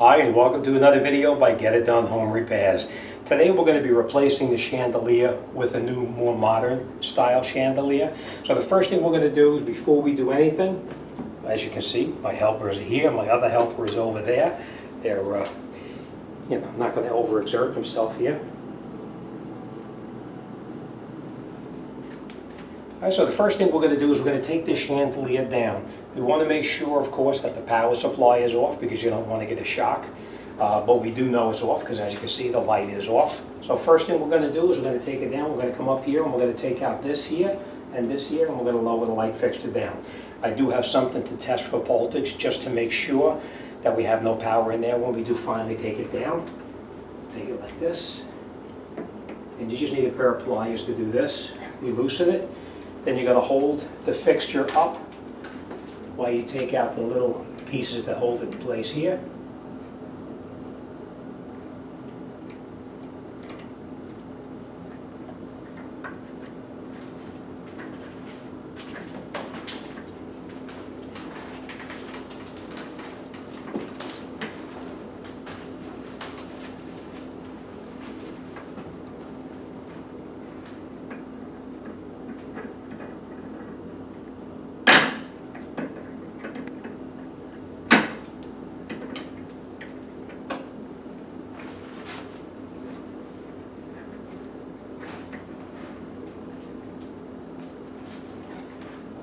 Hi, and welcome to another video by Get It Done Home Repairs. Today we're going to be replacing the chandelier with a new, more modern style chandelier. So the first thing we're going to do is, before we do anything, as you can see, my helper is here, my other helper is over there. They're, not going to overexert himself here. All right, so the first thing we're going to do is we're going to take this chandelier down. We want to make sure, of course, that the power supply is off because you don't want to get a shock. But we do know it's off because, as you can see, the light is off. So first thing we're going to do is we're going to take it down. We're going to come up here and we're going to take out this here and this here, and we're going to lower the light fixture down. I do have something to test for voltage just to make sure that we have no power in there when we do finally take it down. Take it like this. And you just need a pair of pliers to do this. You loosen it. Then you're going to hold the fixture up while you take out the little pieces that hold it in place here.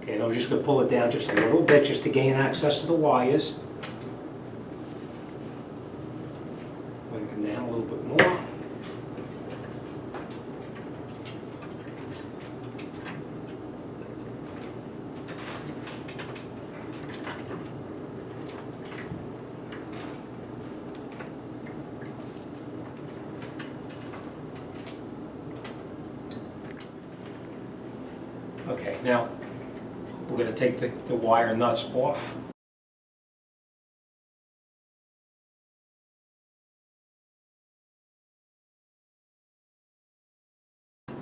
Okay, and I'm just going to pull it down just a little bit just to gain access to the wires. Bring them down a little bit more. Okay, now we're going to take the wire nuts off.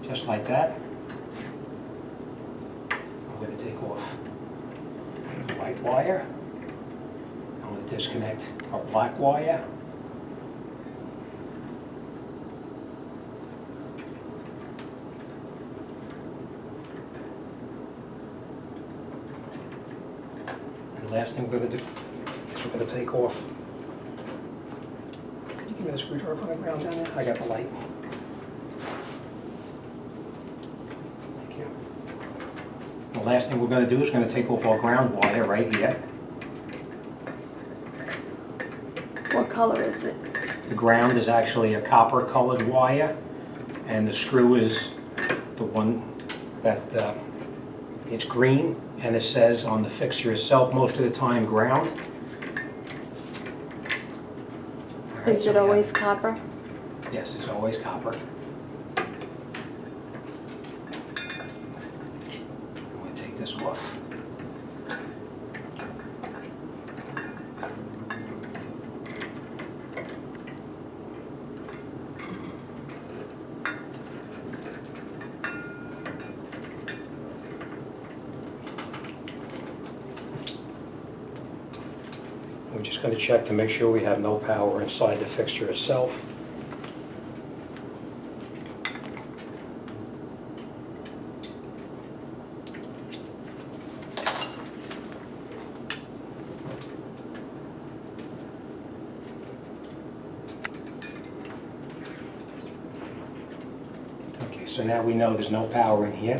Just like that. I'm going to take off the white wire. I'm going to disconnect our black wire. Last thing we're going to do is we're going to take off. Can you give me the screwdriver on the ground down there? I got the light. Thank you. The last thing we're going to do is going to take off our ground wire right here. What color is it? The ground is actually a copper colored wire, and the screw is the one that it's green. And it says on the fixture itself, most of the time, ground. Right, Is it always copper? Yes, it's always copper. I'm going to take this off. We're just going to check to make sure we have no power inside the fixture itself. Okay, so now we know there's no power in here.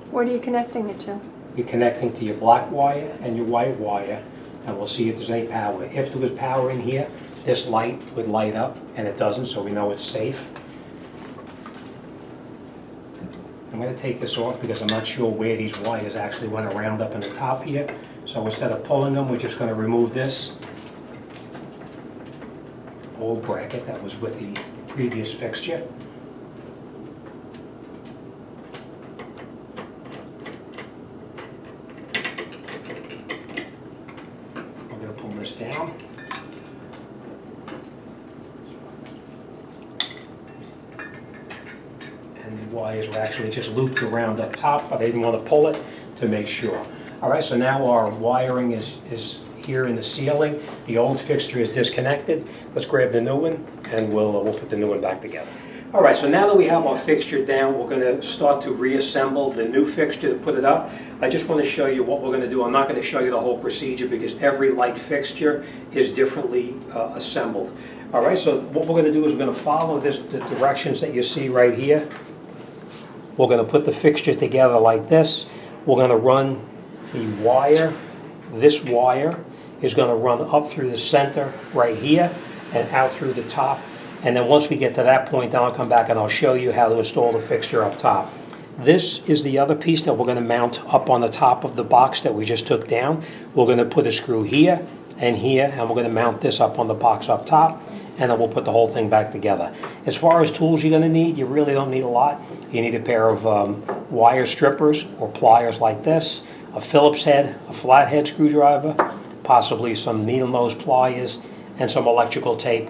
What are you connecting it to? You're connecting to your black wire and your white wire, and we'll see if there's any power. If there was power in here, this light would light up, and it doesn't, so we know it's safe. I'm going to take this off because I'm not sure where these wires actually went around up in the top here. So instead of pulling them, we're just going to remove this old bracket that was with the previous fixture. Pull this down. And the wires were actually just looped around up top, but I didn't want to pull it to make sure. All right, so now our wiring is here in the ceiling. The old fixture is disconnected. Let's grab the new one and we'll put the new one back together. All right, so now that we have our fixture down, we're going to start to reassemble the new fixture to put it up. I just want to show you what we're going to do. I'm not going to show you the whole procedure because every light fixture is differently assembled. All right, so what we're going to do is we're going to follow the directions that you see right here. We're going to put the fixture together like this. We're going to run the wire. This wire is going to run up through the center right here and out through the top. And then once we get to that point, then I'll come back and I'll show you how to install the fixture up top. This is the other piece that we're going to mount up on the top of the box that we just took down. We're going to put a screw here, and we're going to mount this up on the box up top, and then we'll put the whole thing back together. As far as tools you're going to need, you really don't need a lot. You need a pair of wire strippers or pliers like this, a Phillips head, a flathead screwdriver, possibly some needle nose pliers, and some electrical tape.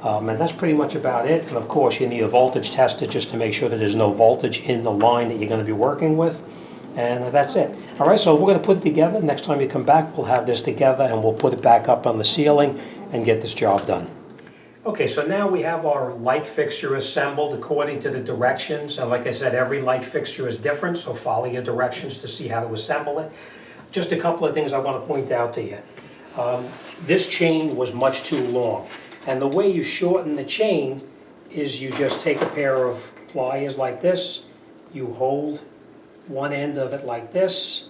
And that's pretty much about it. And of course, you need a voltage tester just to make sure that there's no voltage in the line that you're going to be working with. And that's it. All right, so we're going to put it together. Next time you come back, we'll have this together and we'll put it back up on the ceiling and get this job done. Okay, so now we have our light fixture assembled according to the directions. And like I said, every light fixture is different, so follow your directions to see how to assemble it. Just a couple of things I want to point out to you. This chain was much too long. And the way you shorten the chain is you just take a pair of pliers like this, you hold one end of it like this,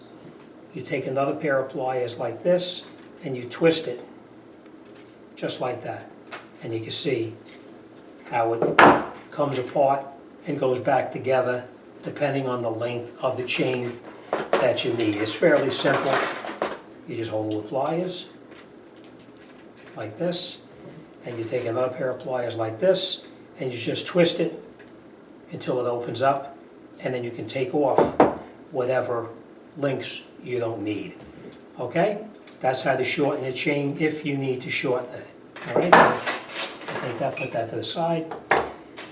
you take another pair of pliers like this, and you twist it just like that. And you can see how it comes apart and goes back together depending on the length of the chain that you need. It's fairly simple. You just hold it with pliers like this, and you take another pair of pliers like this, and you just twist it until it opens up, and then you can take off whatever links you don't need. Okay? That's how to shorten the chain if you need to shorten it. All right? So take that, put that to the side.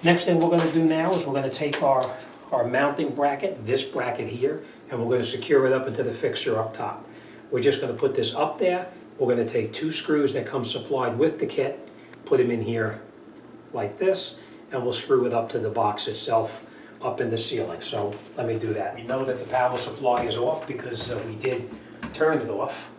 Next thing we're going to do now is we're going to take our mounting bracket, this bracket here, and we're going to secure it up into the fixture up top. We're just going to put this up there. We're going to take two screws that come supplied with the kit, put them in here like this, and we'll screw it up to the box itself up in the ceiling. So let me do that. We know that the power supply is off because we did turn it off.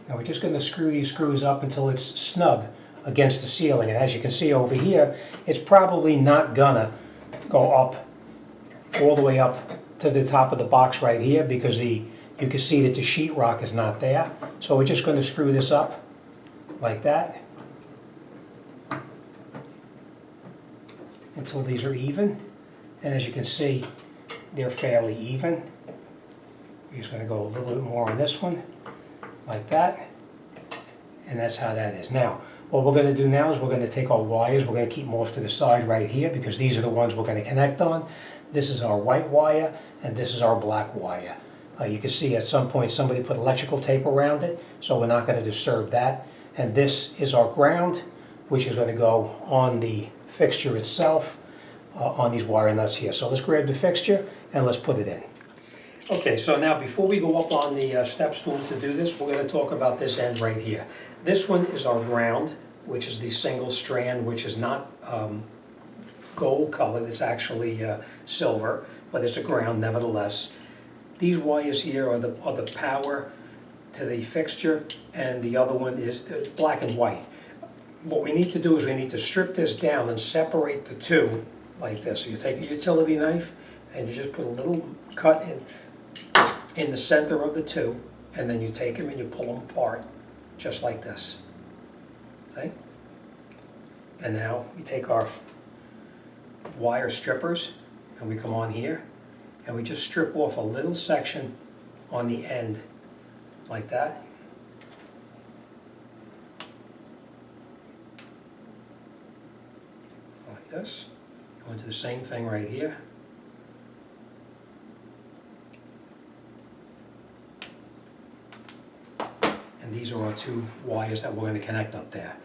Now we're just going to screw these screws up until it's snug against the ceiling. And as you can see over here, it's probably not gonna go up all the way up to the top of the box right here because you can see that the sheetrock is not there. So we're just going to screw this up like that until these are even. And as you can see, they're fairly even. We're just going to go a little bit more on this one, like that, and that's how that is. Now, what we're going to do now is we're going to take our wires, we're going to keep them off to the side right here because these are the ones we're going to connect on. This is our white wire, and this is our black wire. You can see at some point somebody put electrical tape around it, so we're not going to disturb that. And this is our ground, which is going to go on the fixture itself, on these wire nuts here. So let's grab the fixture and let's put it in. Okay, so now before we go up on the step stool to do this, we're going to talk about this end right here. This one is our ground, which is the single strand, which is not gold colored, it's actually silver, but it's a ground nevertheless. These wires here are the power to the fixture, and the other one is black and white. What we need to do is we need to strip this down and separate the two like this. So you take a utility knife and you just put a little cut in the center of the two, and then you take them and you pull them apart just like this. Okay? And now we take our wire strippers and we come on here and we just strip off a little section on the end like that. like this. I'm going to do the same thing right here. And these are our two wires that we're going to connect up there.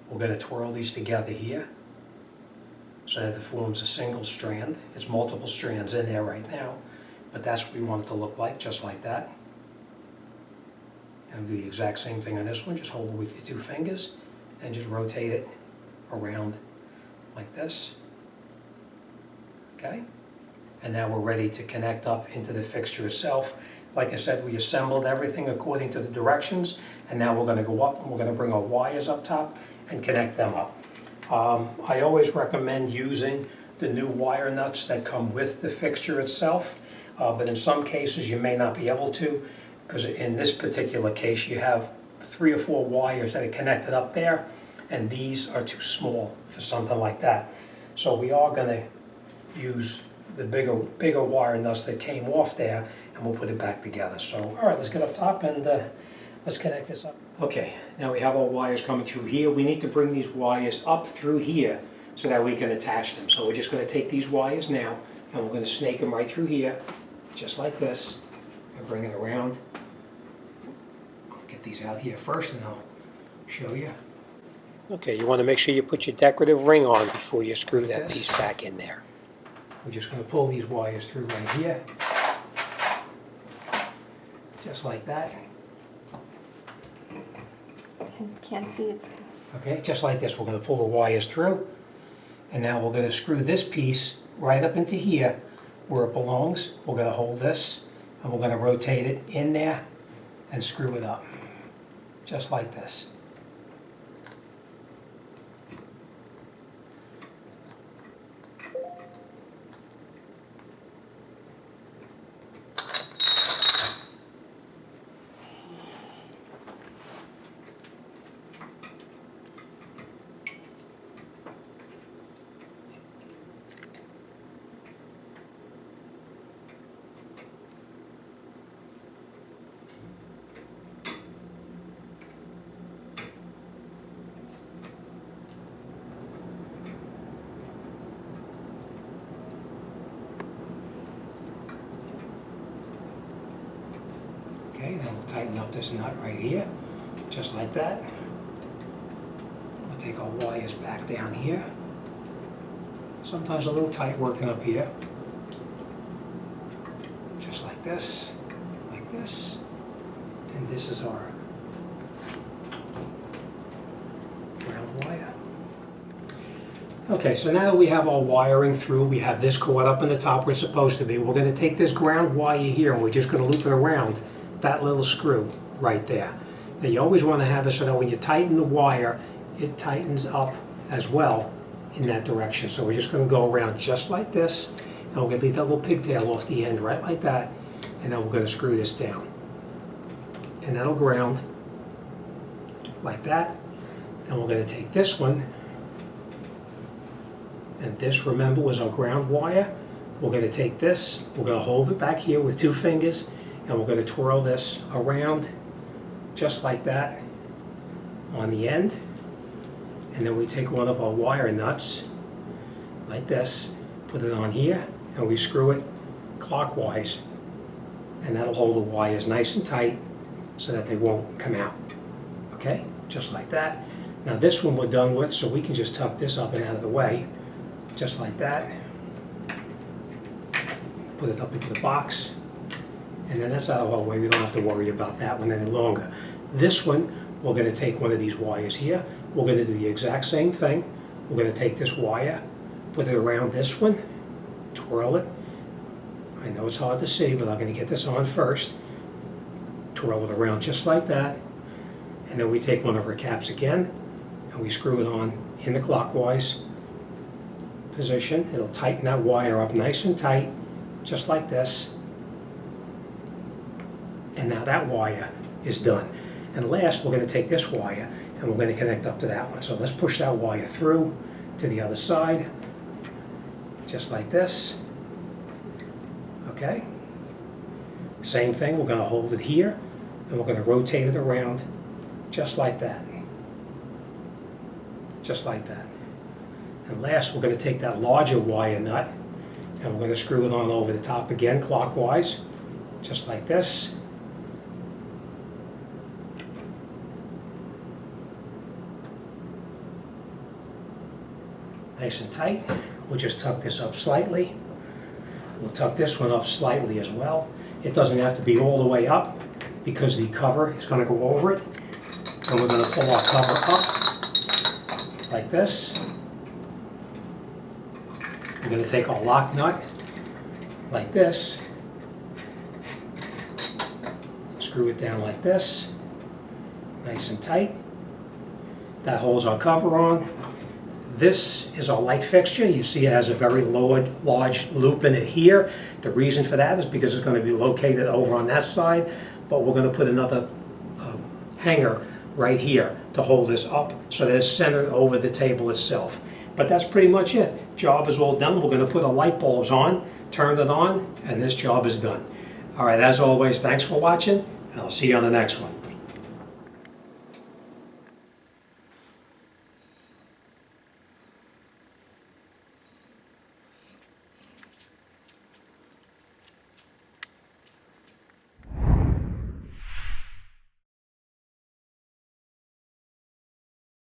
We're going to twirl these together here so that it forms a single strand. It's multiple strands in there right now, but that's what we want it to look like, just like that. And do the exact same thing on this one. Just hold it with your two fingers and just rotate it around like this. Okay? And now we're ready to connect up into the fixture itself. Like I said, we assembled everything according to the directions, and now we're going to go up and we're going to bring our wires up top and connect them up. I always recommend using the new wire nuts that come with the fixture itself, but in some cases you may not be able to, because in this particular case you have 3 or 4 wires that are connected up there, and these are too small for something like that. So we are going to use the bigger wire nuts that came off there, and we'll put it back together. So, all right, let's get up top and let's connect this up. Okay, now we have our wires coming through here. We need to bring these wires up through here so that we can attach them. So we're just going to take these wires now, and we're going to snake them right through here, just like this, and bring it around. I'll get these out here first, and I'll show you. Okay, you want to make sure you put your decorative ring on before you screw that piece back in there. We're just going to pull these wires through right here, just like that. Can't see it. Okay, just like this, we're going to pull the wires through, and now we're going to screw this piece right up into here where it belongs. We're going to hold this, and we're going to rotate it in there and screw it up, just like this. Okay, then we'll tighten up this nut right here, just like that. We'll take our wires back down here. Sometimes a little tight working up here. Just like this, and this is our ground wire. Okay, so now that we have our wiring through, we have this cord up in the top where it's supposed to be. We're going to take this ground wire here, and we're just going to loop it around that little screw right there. Now you always want to have it so that when you tighten the wire, it tightens up as well in that direction. So we're just going to go around just like this, and we're going to leave that little pigtail off the end right like that, and then we're going to screw this down. And that'll ground like that. Then we're going to take this one, and this, remember, was our ground wire. We're going to take this, we're going to hold it back here with 2 fingers, and we're going to twirl this around just like that on the end. And then we take one of our wire nuts like this, put it on here, and we screw it clockwise, and that'll hold the wires nice and tight so that they won't come out. Okay, just like that. Now this one we're done with, so we can just tuck this up and out of the way, just like that. Put it up into the box, and then that's out of our way. We don't have to worry about that one any longer. This one, we're going to take one of these wires here. We're going to do the exact same thing. We're going to take this wire, put it around this one, twirl it. I know it's hard to see, but I'm going to get this on first. Twirl it around just like that. And then we take one of our caps again, and we screw it on in the clockwise position. It'll tighten that wire up nice and tight, just like this. And now that wire is done. And last, we're going to take this wire, and we're going to connect up to that one. So let's push that wire through to the other side, just like this. Okay? Same thing, we're going to hold it here, and we're going to rotate it around just like that. Just like that. And last, we're going to take that larger wire nut and we're going to screw it on over the top again clockwise, just like this. Nice and tight. We'll just tuck this up slightly. We'll tuck this one up slightly as well. It doesn't have to be all the way up because the cover is going to go over it. And we're going to pull our cover up like this. We're going to take our lock nut like this. Screw it down like this. Nice and tight. That holds our cover on. This is our light fixture. You see it has a very large loop in it here. The reason for that is because it's going to be located over on that side, but we're going to put another hanger right here to hold this up so that it's centered over the table itself. But that's pretty much it. Job is all done. We're going to put our light bulbs on, turn it on, and this job is done. All right, as always, thanks for watching, and I'll see you on the next one.